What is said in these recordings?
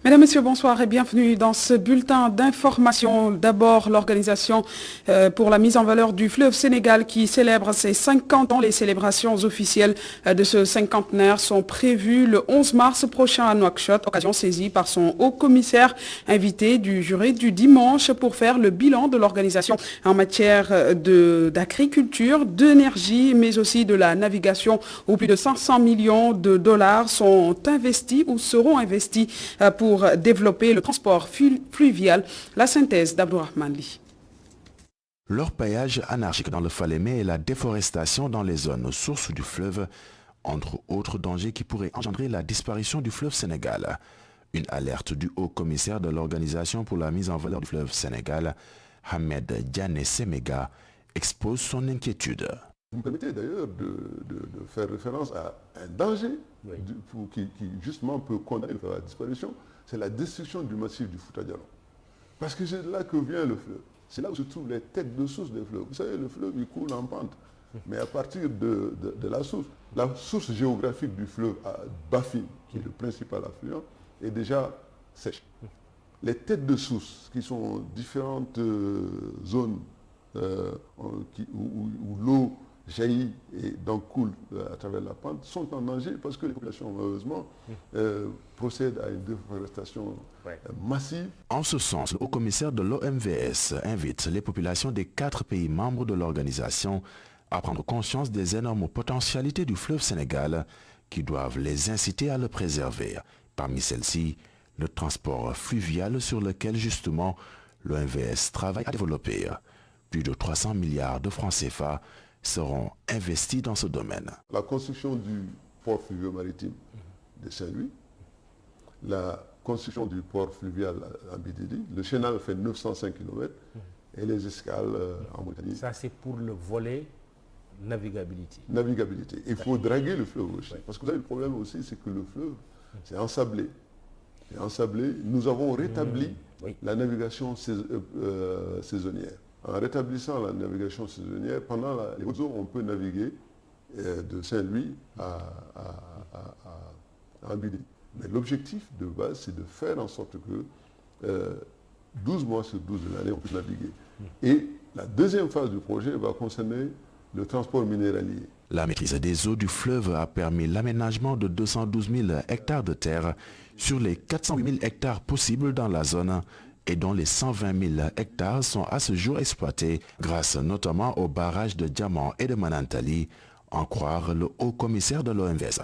Mesdames, Messieurs, bonsoir et bienvenue dans ce bulletin d'information. D'abord, l'organisation pour la mise en valeur du fleuve Sénégal qui célèbre ses 50 ans. Les célébrations officielles de ce cinquantenaire sont prévues le 11 mars prochain à Nouakchott, occasion saisie par son haut commissaire invité du jury du dimanche pour faire le bilan de l'organisation en matière d'agriculture, d'énergie, mais aussi de la navigation où plus de 500 millions de dollars sont investis ou seront investis pour développer le transport fluvial. La synthèse d'Abdourahmane Ly. L'orpaillage anarchique dans le Falémé et la déforestation dans les zones sources du fleuve, entre autres dangers qui pourraient engendrer la disparition du fleuve Sénégal. Une alerte du haut commissaire de l'Organisation pour la mise en valeur du fleuve Sénégal, Ahmed Diané Séméga, expose son inquiétude. Vous me permettez d'ailleurs de faire référence à un danger qui justement peut condamner la disparition, c'est la destruction du massif du Fouta Djallon. Parce que c'est là que vient le fleuve. C'est là où se trouvent les têtes de source des fleuves. Vous savez, le fleuve, il coule en pente. Mais à partir de la source géographique du fleuve à Bafine, qui est le principal affluent, est déjà sèche. Les têtes de source, qui sont différentes zones où l'eau jaillit et donc coule à travers la pente, sont en danger parce que les populations, malheureusement, procèdent à une déforestation massive. En ce sens, le haut-commissaire de l'OMVS invite les populations des 4 pays membres de l'organisation à prendre conscience des énormes potentialités du fleuve Sénégal qui doivent les inciter à le préserver. Parmi celles-ci, le transport fluvial sur lequel justement l'OMVS travaille à développer. Plus de 300 milliards de francs CFA seront investis dans ce domaine. La construction du port fluvio-maritime de Saint-Louis, la construction du port fluvial à Bididi, le chenal fait 905 km et les escales en Mauritanie. Ça c'est pour le volet navigabilité. Navigabilité. Il faut draguer le fleuve aussi. Parce que vous avez le problème aussi, c'est que le fleuve, c'est ensablé. Et ensablé, nous avons rétabli la navigation saisonnière. En rétablissant la navigation saisonnière, pendant les hautes eaux, on peut naviguer de Saint-Louis à Bididi. Mais l'objectif de base, c'est de faire en sorte que 12 mois sur 12 de l'année, on puisse naviguer. Et la deuxième phase du projet va concerner le transport minéralier. La maîtrise des eaux du fleuve a permis l'aménagement de 212 000 hectares de terre sur les 408 000 hectares possibles dans la zone et dont les 120 000 hectares sont à ce jour exploités grâce notamment aux barrages de Diamant et de Manantali, en croire le haut commissaire de l'OMVS.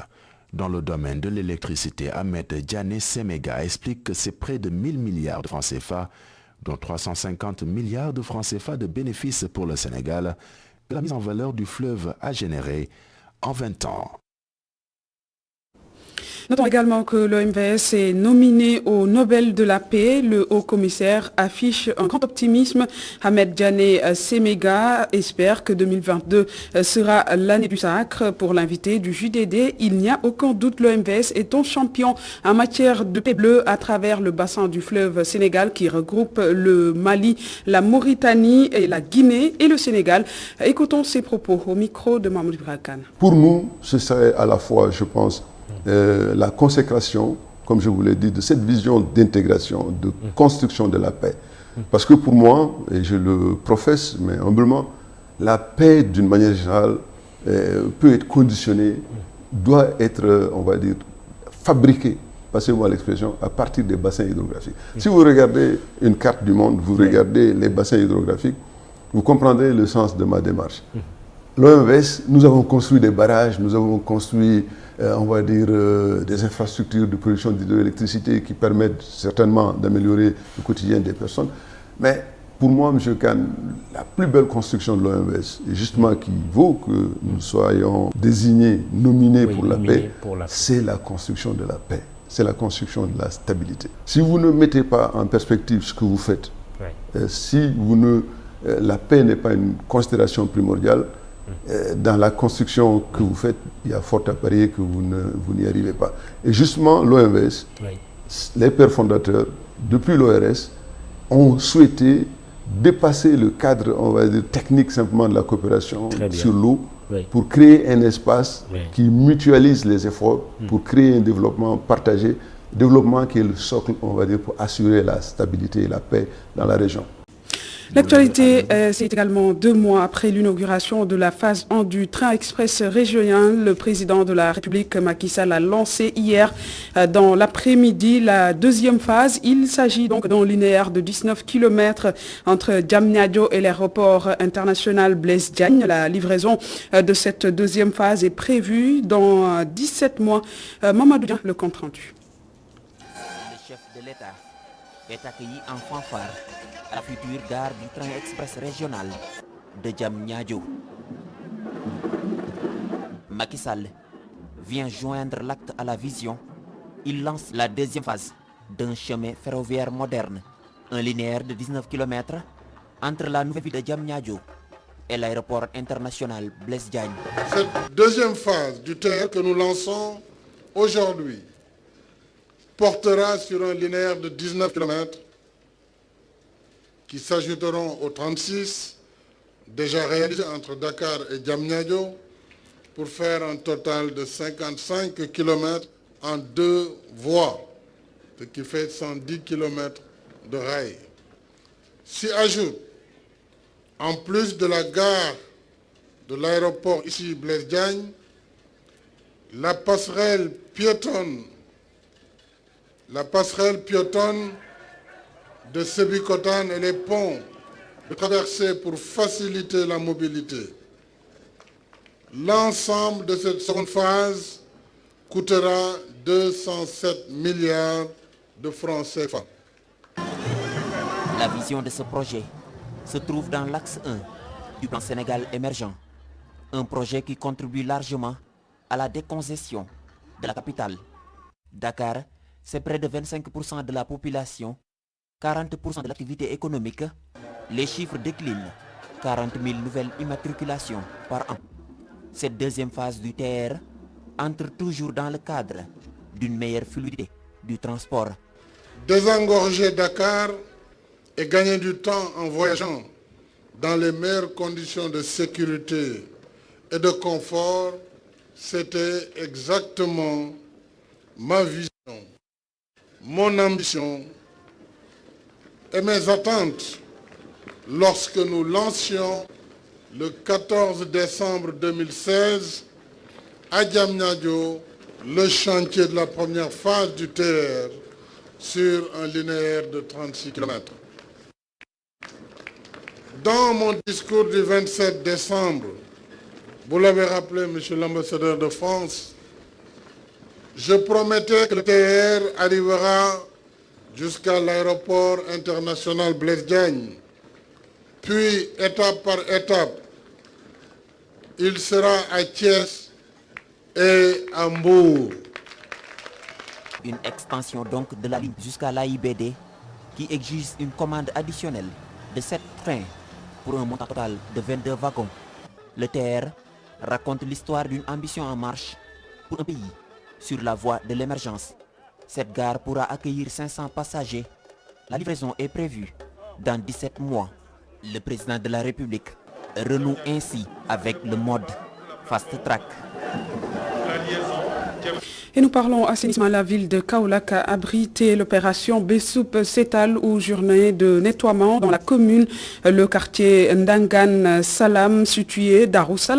Dans le domaine de l'électricité, Ahmed Diané Séméga explique que c'est près de 1000 milliards de francs CFA, dont 350 milliards de francs CFA de bénéfices pour le Sénégal, que la mise en valeur du fleuve a généré en 20 ans. Notons également que l'OMVS est nominé au Nobel de la paix. Le haut-commissaire affiche un grand optimisme. Ahmed Diané Séméga espère que 2022 sera l'année du sacre pour l'invité du JDD. Il n'y a aucun doute, l'OMVS est un champion en matière de paix bleue à travers le bassin du fleuve Sénégal qui regroupe le Mali, la Mauritanie, et la Guinée et le Sénégal. Écoutons ses propos au micro de Mahmoud Ibrakan. Pour nous, ce serait à la fois, je pense, la consécration, comme je vous l'ai dit, de cette vision d'intégration, de construction de la paix. Parce que pour moi, et je le professe, mais humblement, la paix, d'une manière générale, peut être conditionnée, doit être, on va dire, fabriquée, passez-moi l'expression, à partir des bassins hydrographiques. Si vous regardez une carte du monde, vous regardez les bassins hydrographiques, vous comprendrez le sens de ma démarche. L'OMVS, nous avons construit des barrages, nous avons construit, on va dire, des infrastructures de production d'hydroélectricité qui permettent certainement d'améliorer le quotidien des personnes. Mais pour moi, M. Khan, la plus belle construction de l'OMVS, et justement qui vaut que nous soyons désignés, nominés pour la paix, c'est la construction de la paix, c'est la construction de la stabilité. Si vous ne mettez pas en perspective ce que vous faites, si vous ne, la paix n'est pas une considération primordiale, dans la construction que vous faites, il y a fort à parier que vous n'y arrivez pas. Et justement, l'OMVS, les pères fondateurs, depuis l'ORS, ont souhaité dépasser le cadre, on va dire, technique simplement de la coopération sur l'eau, pour créer un espace qui mutualise les efforts, pour créer un développement partagé développement qui est le socle, on va dire, pour assurer la stabilité et la paix dans la région. L'actualité, c'est également 2 mois après l'inauguration de la phase 1 du train express régional. Le président de la République, Macky Sall, a lancé hier dans l'après-midi la deuxième phase. Il s'agit donc d'un linéaire de 19 km entre Diamniadio et l'aéroport international Blaise Diagne. La livraison de cette deuxième phase est prévue dans 17 mois. Mamadou Dian, le compte rendu. Le chef de l'État est accueilli en fanfare à la future gare du train express régional de Diamniadio. Macky Sall vient joindre l'acte à la vision. Il lance la deuxième phase d'un chemin ferroviaire moderne, un linéaire de 19 km entre la nouvelle ville de Diamniadio et l'aéroport international Blaise Diagne. Cette deuxième phase du TER que nous lançons aujourd'hui portera sur un linéaire de 19 km qui s'ajouteront aux 36 déjà réalisés entre Dakar et Diamniadio pour faire un total de 55 km en 2 voies, ce qui fait 110 km de rails. S'y ajoute, en plus de la gare de l'aéroport ici Blaise Diagne, la passerelle piétonne de Sébikotane et les ponts de traversée pour faciliter la mobilité. L'ensemble de cette seconde phase coûtera 207 milliards de francs CFA. La vision de ce projet se trouve dans l'axe 1 du plan Sénégal émergent, un projet qui contribue largement à la décongestion de la capitale. Dakar, c'est près de 25% de la population, 40% de l'activité économique. Les chiffres déclinent, 40 000 nouvelles immatriculations par an. Cette deuxième phase du TER entre toujours dans le cadre d'une meilleure fluidité du transport. Désengorger Dakar et gagner du temps en voyageant dans les meilleures conditions de sécurité et de confort, c'était exactement ma vision, mon ambition et mes attentes lorsque nous lancions le 14 décembre 2016 à Diamniadio le chantier de la première phase du TER sur un linéaire de 36 km. Dans mon discours du 27 décembre, vous l'avez rappelé, monsieur l'ambassadeur de France, je promettais que le TER arrivera jusqu'à l'aéroport international Blaise Diagne. Puis, étape par étape, il sera à Thiès et à Mbour. Une extension donc de la ligne jusqu'à l'AIBD qui exige une commande additionnelle de 7 trains pour un montant total de 22 wagons. Le TER raconte l'histoire d'une ambition en marche pour un pays sur la voie de l'émergence. Cette gare pourra accueillir 500 passagers. La livraison est prévue dans 17 mois. Le président de la République renoue ainsi avec le mode Fast Track. Et nous parlons assainissement. La ville de Kaolack a abrité l'opération Besoup Setal ou journée de nettoiement dans la commune. Le quartier Ndangan Salam, situé aux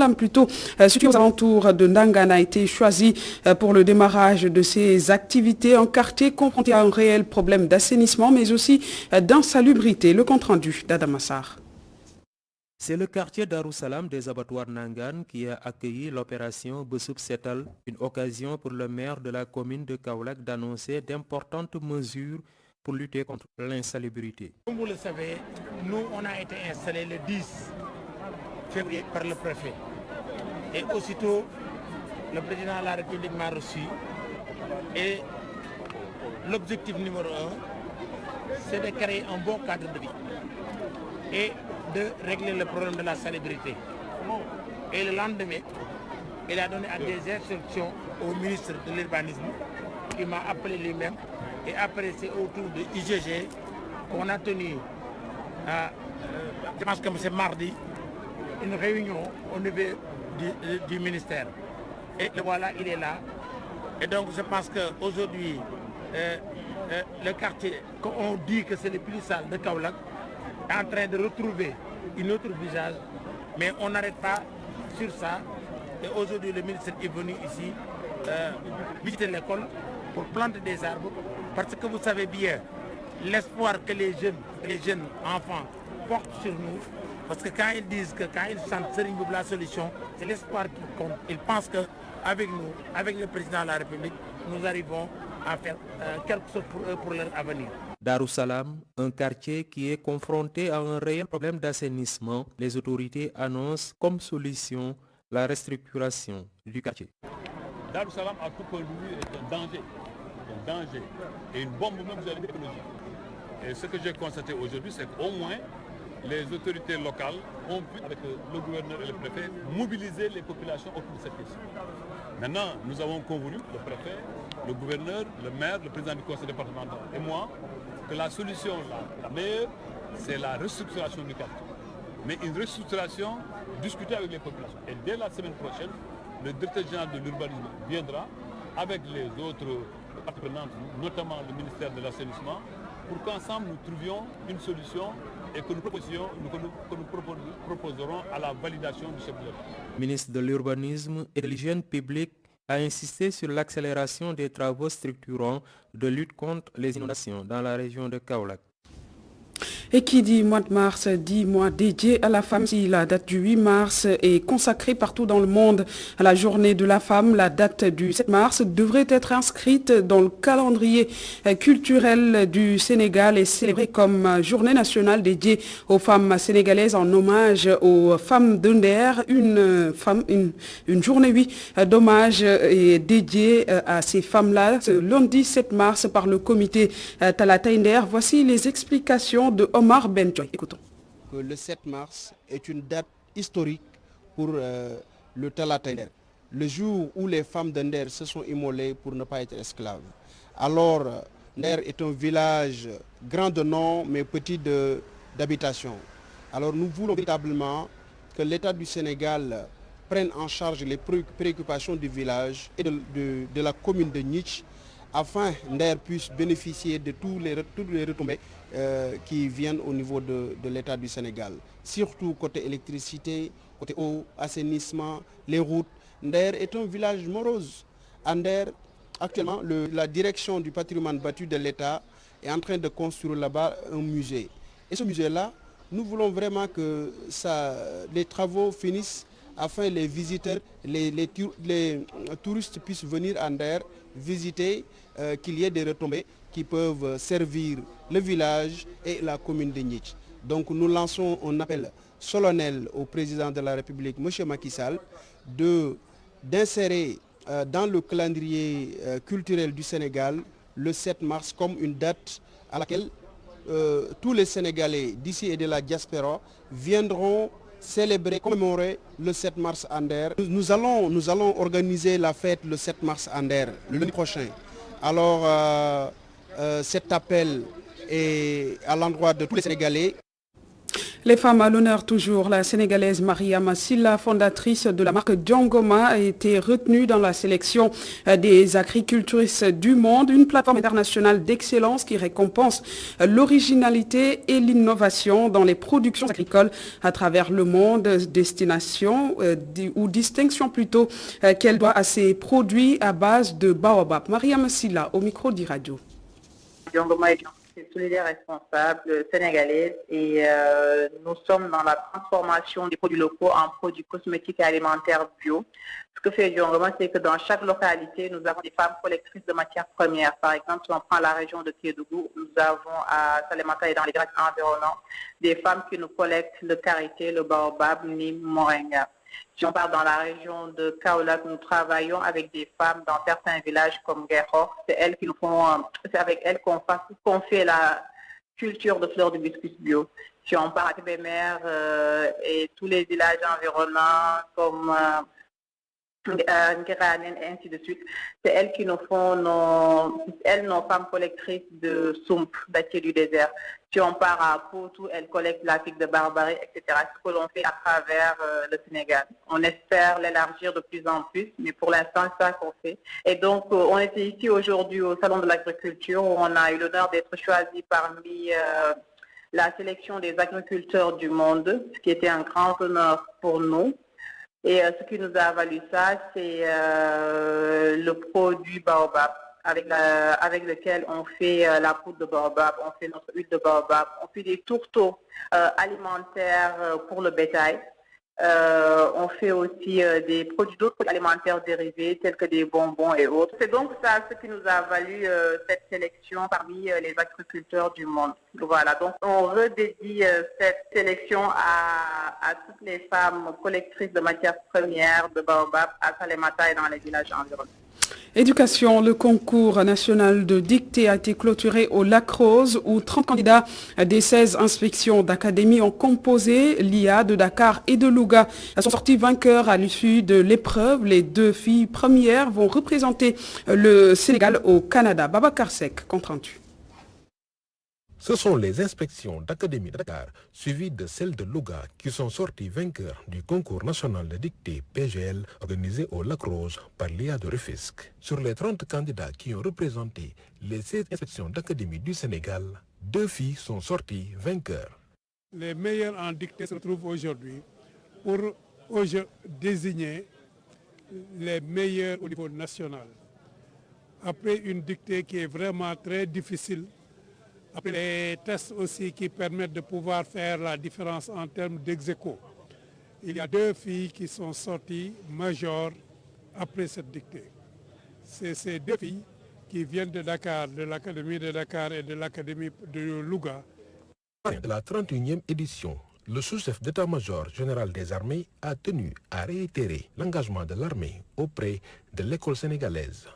alentours de Ndangan, a été choisi pour le démarrage de ces activités. Un quartier confronté à un réel problème d'assainissement, mais aussi d'insalubrité. Le compte rendu d'Adamassar. C'est le quartier Darussalam des abattoirs Nangan qui a accueilli l'opération Besoup Setal, une occasion pour le maire de la commune de Kaolack d'annoncer d'importantes mesures pour lutter contre l'insalubrité. Comme vous le savez, nous on a été installés le 10 février par le préfet. Et aussitôt, le président de la République m'a reçu. Et l'objectif numéro 1, c'est de créer un bon cadre de vie et de régler le problème de la salubrité. Et le lendemain, il a donné des instructions au ministre de l'Urbanisme qui m'a appelé lui-même. Et après, c'est autour de IGG qu'on a tenu, je pense que c'est mardi, une réunion au niveau du ministère. Et voilà, il est là. Et donc, je pense qu'aujourd'hui, le quartier qu'on dit que c'est le plus sale de Kaolack est en train de retrouver un autre visage, mais on n'arrête pas sur ça. Et aujourd'hui, le ministre est venu ici visiter l'école pour planter des arbres, parce que vous savez bien l'espoir que les jeunes enfants portent sur nous, parce que quand ils disent que quand ils sentent Serigne Mboup la solution, c'est l'espoir qui compte. Ils pensent qu'avec nous, avec le président de la République, nous arrivons à faire quelque chose pour eux, pour leur avenir. Darou Salam, un quartier qui est confronté à un réel problème d'assainissement, les autorités annoncent comme solution la restructuration du quartier. Darou Salam à tout point de vue est un danger et une bombe même de l'écologie. Et ce que j'ai constaté aujourd'hui, c'est qu'au moins les autorités locales ont pu, avec le gouverneur et le préfet, mobiliser les populations autour de cette question. Maintenant, nous avons convenu, le préfet, le gouverneur, le maire, le président du conseil départemental et moi, que la solution la meilleure, c'est la restructuration du quartier. Mais une restructuration discutée avec les populations. Et dès la semaine prochaine, le directeur général de l'urbanisme viendra avec les autres parties prenantes, notamment le ministère de l'assainissement, pour qu'ensemble nous trouvions une solution et que nous proposerons à la validation du chef de l'État. Le ministre de l'Urbanisme et de l'Hygiène publique a insisté sur l'accélération des travaux structurants de lutte contre les inondations dans la région de Kaolack. Et qui dit mois de mars, dit mois dédié à la femme. Si la date du 8 mars est consacrée partout dans le monde à la journée de la femme, la date du 7 mars devrait être inscrite dans le calendrier culturel du Sénégal et célébrée comme journée nationale dédiée aux femmes sénégalaises en hommage aux femmes de Nder. Une journée, oui, d'hommage est dédiée à ces femmes-là ce lundi 7 mars par le comité Talatay Nder. Voici les explications de Omar Benjoy. Écoutons. Le 7 mars est une date historique pour le Talatay Nder, le jour où les femmes de Nder se sont immolées pour ne pas être esclaves. Alors, Nder est un village grand de nom mais petit d'habitation. Alors nous voulons véritablement que l'État du Sénégal prenne en charge les préoccupations du village et de la commune de Gnitch, afin Nder puisse bénéficier de toutes les retombées qui viennent au niveau de l'État du Sénégal. Surtout côté électricité, côté eau, assainissement, les routes. Nder est un village morose. À Nder, actuellement, la direction du patrimoine bâti de l'État est en train de construire là-bas un musée. Et ce musée-là, nous voulons vraiment que les travaux finissent afin les visiteurs, les touristes puissent venir à Nder, visiter, qu'il y ait des retombées qui peuvent servir le village et la commune de Gnitch. Donc nous lançons un appel solennel au président de la République, M. Macky Sall, d'insérer dans le calendrier culturel du Sénégal le 7 mars comme une date à laquelle tous les Sénégalais d'ici et de la diaspora viendront célébrer, commémorer le 7 mars à Nder. Nous allons organiser la fête le 7 mars à Nder, le lundi prochain. Alors cet appel est à l'endroit de tous les Sénégalais. Les femmes à l'honneur toujours. La Sénégalaise Mariama Silla, fondatrice de la marque Djongoma, a été retenue dans la sélection des agricultrices du monde, une plateforme internationale d'excellence qui récompense l'originalité et l'innovation dans les productions agricoles à travers le monde, destination ou distinction plutôt qu'elle doit à ses produits à base de baobab. Mariama Silla au micro d'Iradio. Djongoma est solidaire responsable sénégalaise et nous sommes dans la transformation des produits locaux en produits cosmétiques et alimentaires bio. Ce que fait Djongoma, c'est que dans chaque localité, nous avons des femmes collectrices de matières premières. Par exemple, si on prend la région de Kédougou, nous avons à Salémata et dans les villages environnants des femmes qui nous collectent le karité, le baobab, ni moringa. Si on part dans la région de Kaolack, nous travaillons avec des femmes dans certains villages comme Guerro. C'est avec elles qu'on fait la culture de fleurs d'hibiscus bio. Si on part à Kébémer et tous les villages environnants comme Ngiranen et ainsi de suite. C'est elles qui nous font nos femmes collectrices de soump, d'atier du désert. Si on part à Poutou, elles collectent la figue de Barbarie, etc. Ce que l'on fait à travers le Sénégal. On espère l'élargir de plus en plus, mais pour l'instant, c'est ça qu'on fait. Et donc, on était ici aujourd'hui au Salon de l'Agriculture où on a eu l'honneur d'être choisi parmi la sélection des agriculteurs du monde, ce qui était un grand honneur pour nous. Et ce qui nous a valu ça, c'est le produit Baobab, avec lequel on fait la poudre de Baobab, on fait notre huile de Baobab, on fait des tourteaux alimentaires pour le bétail. On fait aussi des produits d'autres alimentaires dérivés tels que des bonbons et autres. C'est donc ça ce qui nous a valu cette sélection parmi les agriculteurs du monde. Voilà, donc on redédie cette sélection à toutes les femmes collectrices de matières premières de Baobab à Salémata et dans les villages environnants. Éducation, le concours national de dictée a été clôturé au Lac Rose où 30 candidats des 16 inspections d'académie ont composé l'IA de Dakar et de Louga. Elles sont sorties vainqueurs à l'issue de l'épreuve. Les 2 filles premières vont représenter le Sénégal au Canada. Babacar Seck, compte rendu. Ce sont les inspections d'académie de Dakar, suivies de celles de Louga, qui sont sorties vainqueurs du concours national de dictée PGL organisé au Lac Rose par l'IA de Rufisque. Sur les 30 candidats qui ont représenté les 16 inspections d'académie du Sénégal, 2 filles sont sorties vainqueurs. Les meilleurs en dictée se retrouvent aujourd'hui pour désigner les meilleurs au niveau national. Après une dictée qui est vraiment très difficile, après les tests aussi qui permettent de pouvoir faire la différence en termes d'ex-aequo. Il y a 2 filles qui sont sorties majeures après cette dictée. C'est ces 2 filles qui viennent de Dakar, de l'Académie de Dakar et de l'Académie de Louga. De la 31e édition, le sous-chef d'état-major général des armées a tenu à réitérer l'engagement de l'armée auprès de l'école sénégalaise.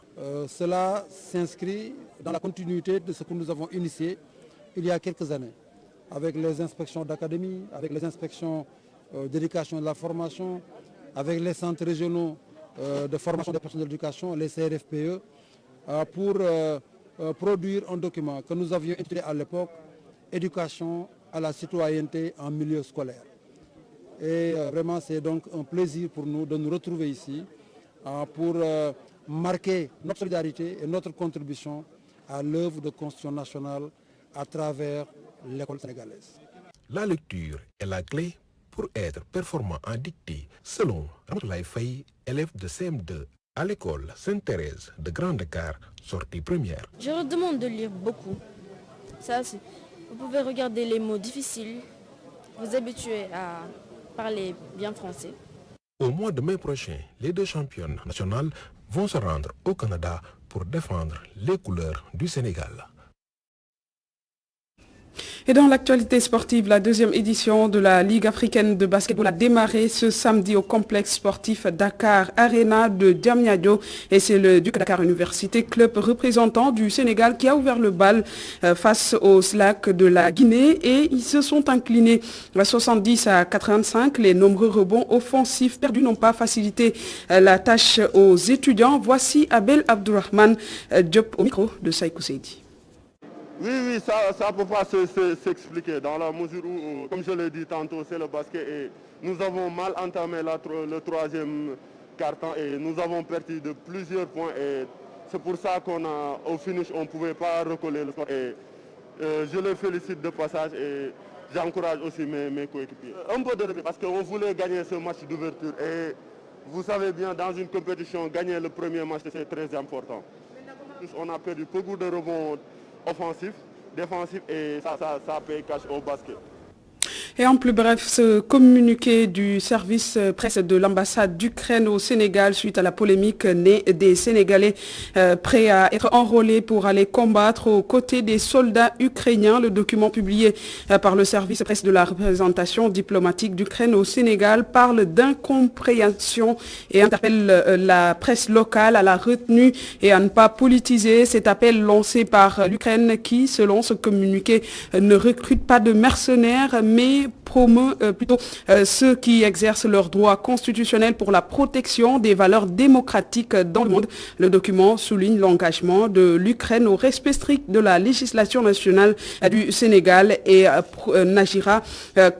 Cela s'inscrit dans la continuité de ce que nous avons initié il y a quelques années, avec les inspections d'académie, avec les inspections d'éducation et de la formation, avec les centres régionaux de formation des personnels d'éducation, les CRFPE, pour produire un document que nous avions intitulé à l'époque « Éducation à la citoyenneté en milieu scolaire ». Et vraiment, c'est donc un plaisir pour nous de nous retrouver ici pour marquer notre solidarité et notre contribution à l'œuvre de construction nationale à travers l'école sénégalaise. La lecture est la clé pour être performant en dictée, selon Ramatoulaye Faye, élève de CM2 à l'école Sainte-Thérèse de Grand Dakar, sortie première. Je vous demande de lire beaucoup. Vous pouvez regarder les mots difficiles, vous habituer à parler bien français. Au mois de mai prochain, les 2 championnes nationales vont se rendre au Canada pour défendre les couleurs du Sénégal. Et dans l'actualité sportive, la 2e édition de la Ligue africaine de basketball a démarré ce samedi au complexe sportif Dakar Arena de Diamniadio. Et c'est le Duc Dakar Université, club représentant du Sénégal, qui a ouvert le bal face au SLAC de la Guinée. Et ils se sont inclinés 70-85. Les nombreux rebonds offensifs perdus n'ont pas facilité la tâche aux étudiants. Voici Abel Abdourahman Diop au micro de Saïkou Seydi. Oui, ça ne peut pas s'expliquer dans la mesure où, comme je l'ai dit tantôt, c'est le basket et nous avons mal entamé le 3e quart-temps et nous avons perdu de plusieurs points et c'est pour ça qu'au finish, on ne pouvait pas recoller le score. Et je les félicite de passage et j'encourage aussi mes coéquipiers. Un peu de regret parce qu'on voulait gagner ce match d'ouverture et vous savez bien, dans une compétition, gagner le premier match, c'est très important. On a perdu beaucoup de rebonds offensif, défensif et ça paye cash au basket. Et en plus bref, ce communiqué du service presse de l'ambassade d'Ukraine au Sénégal suite à la polémique née des Sénégalais prêts à être enrôlés pour aller combattre aux côtés des soldats ukrainiens. Le document publié par le service presse de la représentation diplomatique d'Ukraine au Sénégal parle d'incompréhension et interpelle la presse locale à la retenue et à ne pas politiser. Cet appel lancé par l'Ukraine qui, selon ce communiqué, ne recrute pas de mercenaires mais mais promeut plutôt ceux qui exercent leurs droits constitutionnels pour la protection des valeurs démocratiques dans le monde. Le document souligne l'engagement de l'Ukraine au respect strict de la législation nationale du Sénégal et n'agira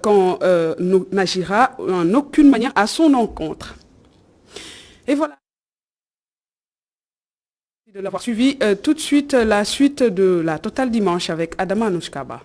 en aucune manière à son encontre. Et voilà. De l'avoir suivi tout de suite la suite de la Total Dimanche avec Adama Anouchkaba.